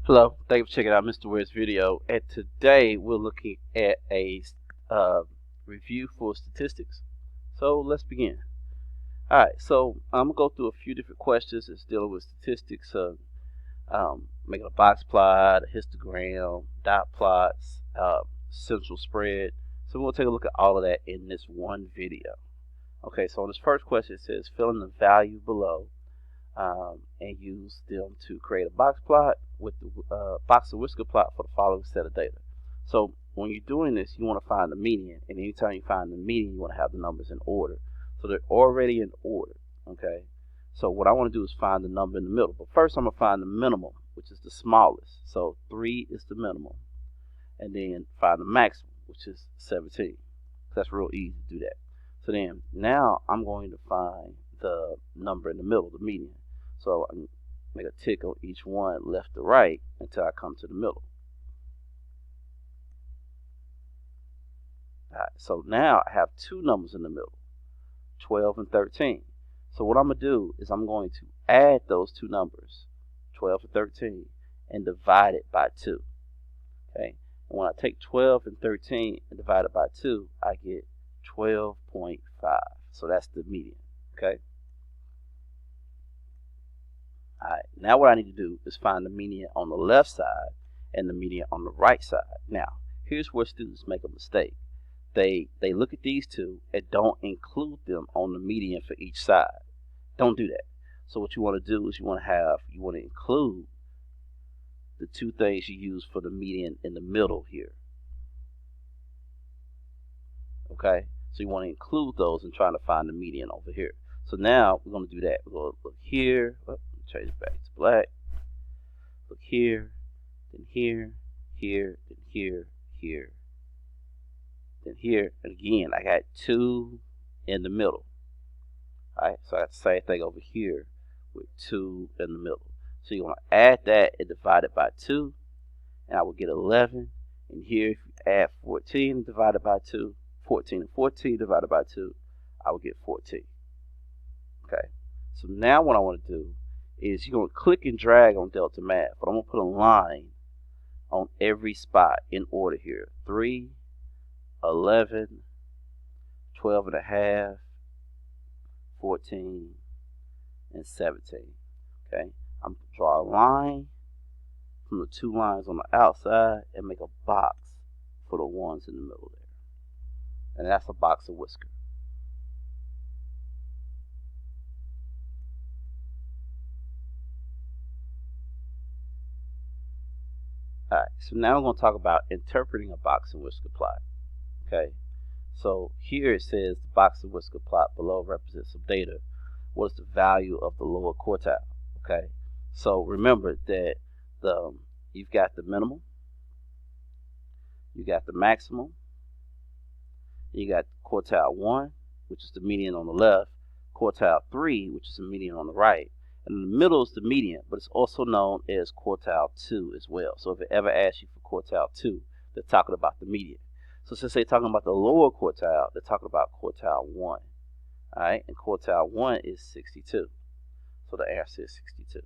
Hello, thank you for checking out Mr. Ware's video. And today we're looking at a uh, review for statistics. So let's begin. Alright, so I'm going to go through a few different questions that's dealing with statistics, making a box plot, a histogram, dot plots, central spread. So we're going to take a look at all of that in this one video. Okay, so on this first question it says fill in the value below and use them to create a box plot with the box and whisker plot for the following set of data. So when you're doing this, you want to find the median, and anytime you find the median, you want to have the numbers in order. So they're already in order, okay? So what I want to do is find the number in the middle. But first I'm going to find the minimum, which is the smallest. So 3 is the minimum. And then find the maximum, which is 17. That's real easy to do that. So then now I'm going to find the number in the middle, the median. So I make a tick on each one left to right until I come to the middle. Alright, so now I have two numbers in the middle, 12 and 13. So what I'm going to do is I'm going to add those two numbers, 12 and 13, and divide it by 2. Okay, and when I take 12 and 13 and divide it by 2, I get 12.5. So that's the median. Okay. Alright, now what I need to do is find the median on the left side and the median on the right side. Now, here's where students make a mistake. They look at these two and don't include them on the median for each side. Don't do that. So what you want to do is you want to include the two things you use for the median in the middle here. Okay, so you want to include those in trying to find the median over here. So now we're going to do that. We're going to look here. Change it back to black. Look here, then here, here, then here, here, then here, and again I got 2 in the middle. Alright, so I got the same thing over here with 2 in the middle. So you want to add that and divide it by 2, and I will get 11. And here, if you add 14 and divide it by 2, 14 and 14 divided by 2, I will get 14. Okay, so now what I want to do is you're going to click and drag on Delta Math, but I'm going to put a line on every spot in order here. 3, 11, 12 and a half, 14, and 17. Okay, I'm going to draw a line from the two lines on the outside and make a box for the ones in the middle there. And that's a box of whisker. Alright, so now we're going to talk about interpreting a box and whisker plot. Okay, so here it says the box and whisker plot below represents some data. What is the value of the lower quartile? Okay, so remember that you've got the minimum, you got the maximum, you got quartile 1, which is the median on the left, quartile 3, which is the median on the right, and in the middle is the median, but it's also known as quartile 2 as well. So if it ever asks you for quartile 2, they're talking about the median. So since they're talking about the lower quartile, they're talking about quartile 1. Alright, and quartile 1 is 62. So the answer is 62.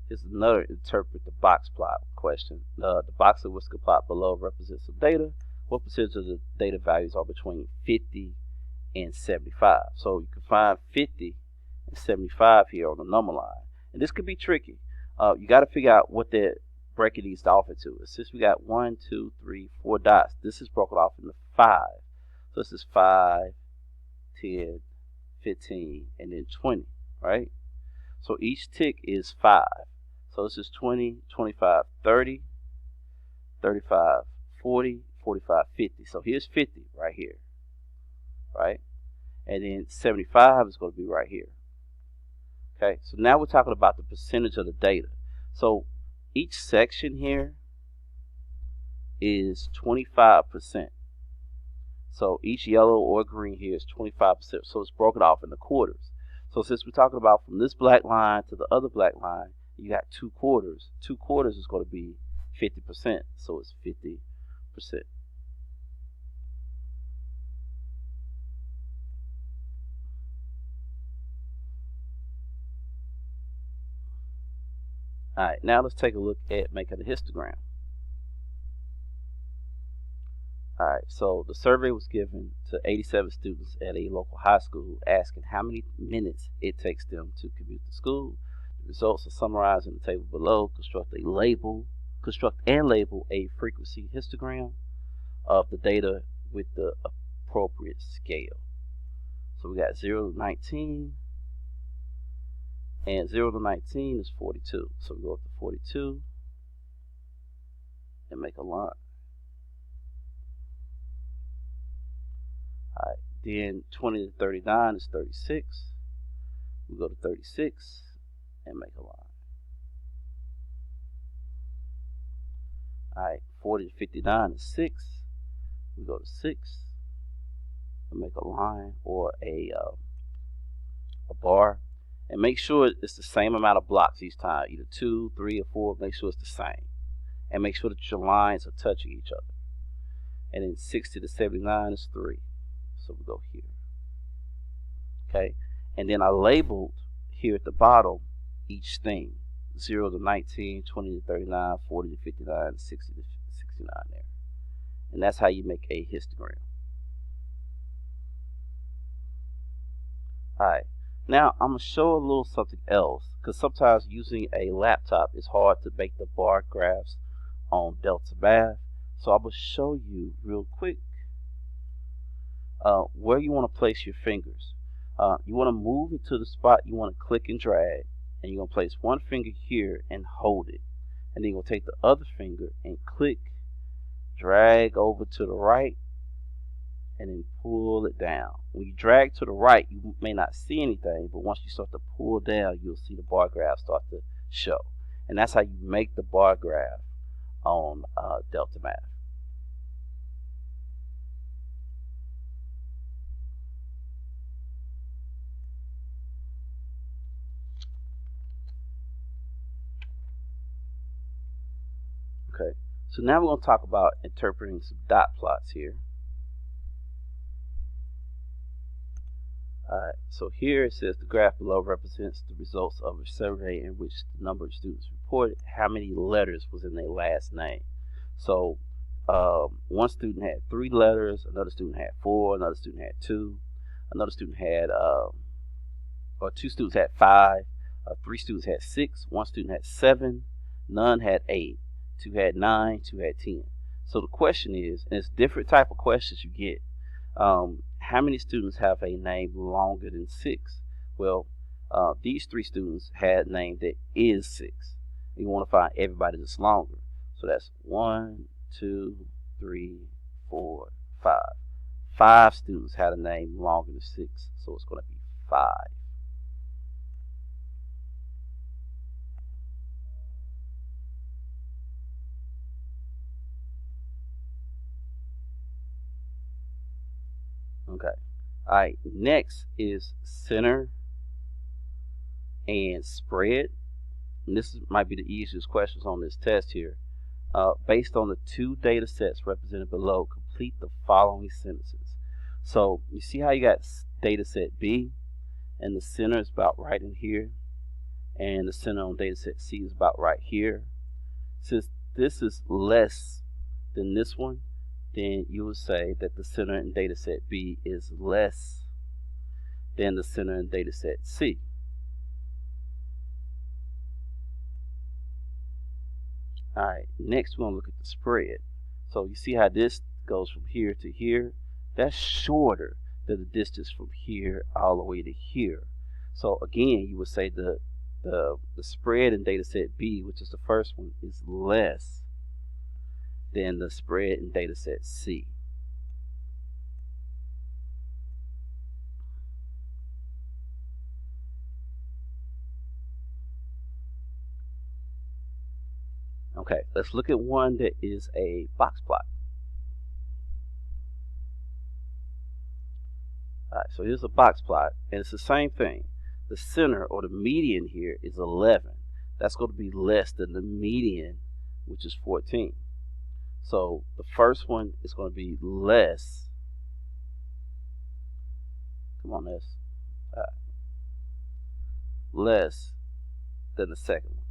Here's another interpret the box plot question. The box and whisker plot below represents some data. What percentage of the data values are between 50 and 75? So you can find 50 and 75 here on the number line. And this could be tricky. You got to figure out what they're breaking these off into. Since we got 1, 2, 3, 4 dots, this is broken off into 5. So this is 5, 10, 15, and then 20, right? So each tick is 5. So this is 20, 25, 30, 35, 40, 45, 50. So here's 50 right here, right? And then 75 is going to be right here. Okay, so now we're talking about the percentage of the data. So each section here is 25%. So each yellow or green here is 25%. So it's broken off into quarters. So since we're talking about from this black line to the other black line, you got 2 quarters. 2 quarters is going to be 50%. So it's 50%. Alright, now let's take a look at making a histogram. Alright, so the survey was given to 87 students at a local high school asking how many minutes it takes them to commute to school. The results are summarized in the table below. Construct and label a frequency histogram of the data with the appropriate scale. So we got 0 to 19, and 0 to 19 is 42. So we go up to 42 and make a line. Alright, then 20 to 39 is 36. We go to 36 and make a line. Alright, 40 to 59 is 6. We go to 6 and make a line or a bar. And make sure it's the same amount of blocks each time, either 2, 3, or 4. Make sure it's the same. And make sure that your lines are touching each other. And then 60 to 79 is 3. So we go here. Okay, and then I labeled here at the bottom each thing: 0 to 19, 20 to 39, 40 to 59, 60 to 69 there. And that's how you make a histogram. Alright, now I'm going to show a little something else, because sometimes using a laptop is hard to make the bar graphs on Delta Math. So I'm going to show you real quick where you want to place your fingers. You want to move it to the spot you want to click and drag, and you're going to place one finger here and hold it, and then you're going to take the other finger and click, drag over to the right, and then pull it down. When you drag to the right, you may not see anything, but once you start to pull down, you'll see the bar graph start to show. And that's how you make the bar graph on Delta Math. Okay, so now we're going to talk about interpreting some dot plots here. Alright, so here it says the graph below represents the results of a survey in which the number of students reported how many letters was in their last name. So one student had 3 letters, another student had 4, another student had 2, another student had, or 2 students had 5, 3 students had 6, 1 student had 7, none had 8, 2 had 9, 2 had 10. So the question is, and it's different type of questions you get. How many students have a name longer than 6? Well, these 3 students had a name that is 6. You want to find everybody that's longer. So that's 1, 2, 3, 4, 5. 5 students had a name longer than 6, so it's going to be 5. Okay. Alright, next is center and spread. And this might be the easiest questions on this test here. Based on the 2 data sets represented below, complete the following sentences. So you see how you got data set B, and the center is about right in here, and the center on data set C is about right here. Since this is less than this one, then you would say that the center in data set B is less than the center in data set C. Alright, next we're going to look at the spread. So you see how this goes from here to here? That's shorter than the distance from here all the way to here. So again, you would say the spread in data set B, which is the first one, is less than the spread in data set C. Okay, let's look at one that is a box plot. Alright, so here's a box plot, and it's the same thing. The center or the median here is 11. That's going to be less than the median, which is 14. So the first one is going to be less. Come on, S. Less than the second one.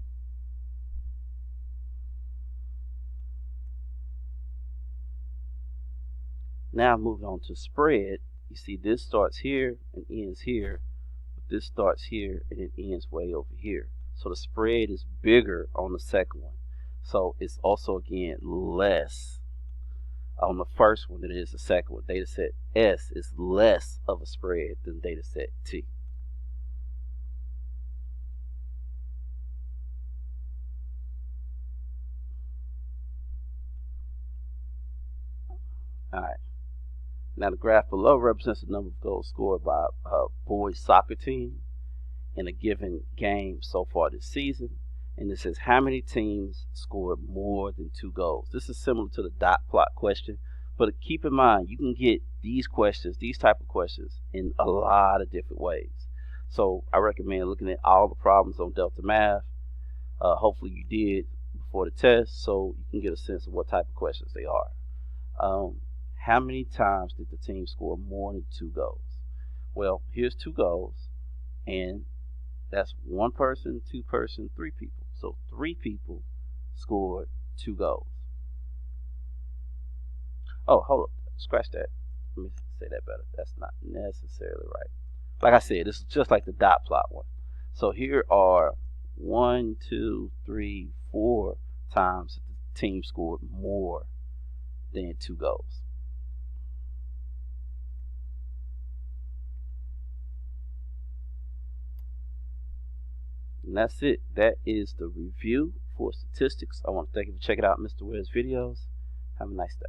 Now moving on to spread, you see this starts here and ends here, but this starts here and it ends way over here. So the spread is bigger on the second one. So it's also again less on the first one than it is the second one. Data set S is less of a spread than data set T. Alright. Now the graph below represents the number of goals scored by a boys soccer team in a given game so far this season. And this says how many teams scored more than 2 goals. This is similar to the dot plot question, but keep in mind you can get these questions, these type of questions, in a lot of different ways. So I recommend looking at all the problems on Delta Math. Hopefully you did before the test, so you can get a sense of what type of questions they are. How many times did the team score more than 2 goals? Well, here's 2 goals, and that's 1 person, 2 person, 3 people. So 3 people scored 2 goals. Oh, hold up. Scratch that. Let me say that better. That's not necessarily right. Like I said, this is just like the dot plot one. So here are 1, 2, 3, 4 times the team scored more than 2 goals. And that's it. That is the review for statistics. I want to thank you for checking out Mr. Ware's videos. Have a nice day.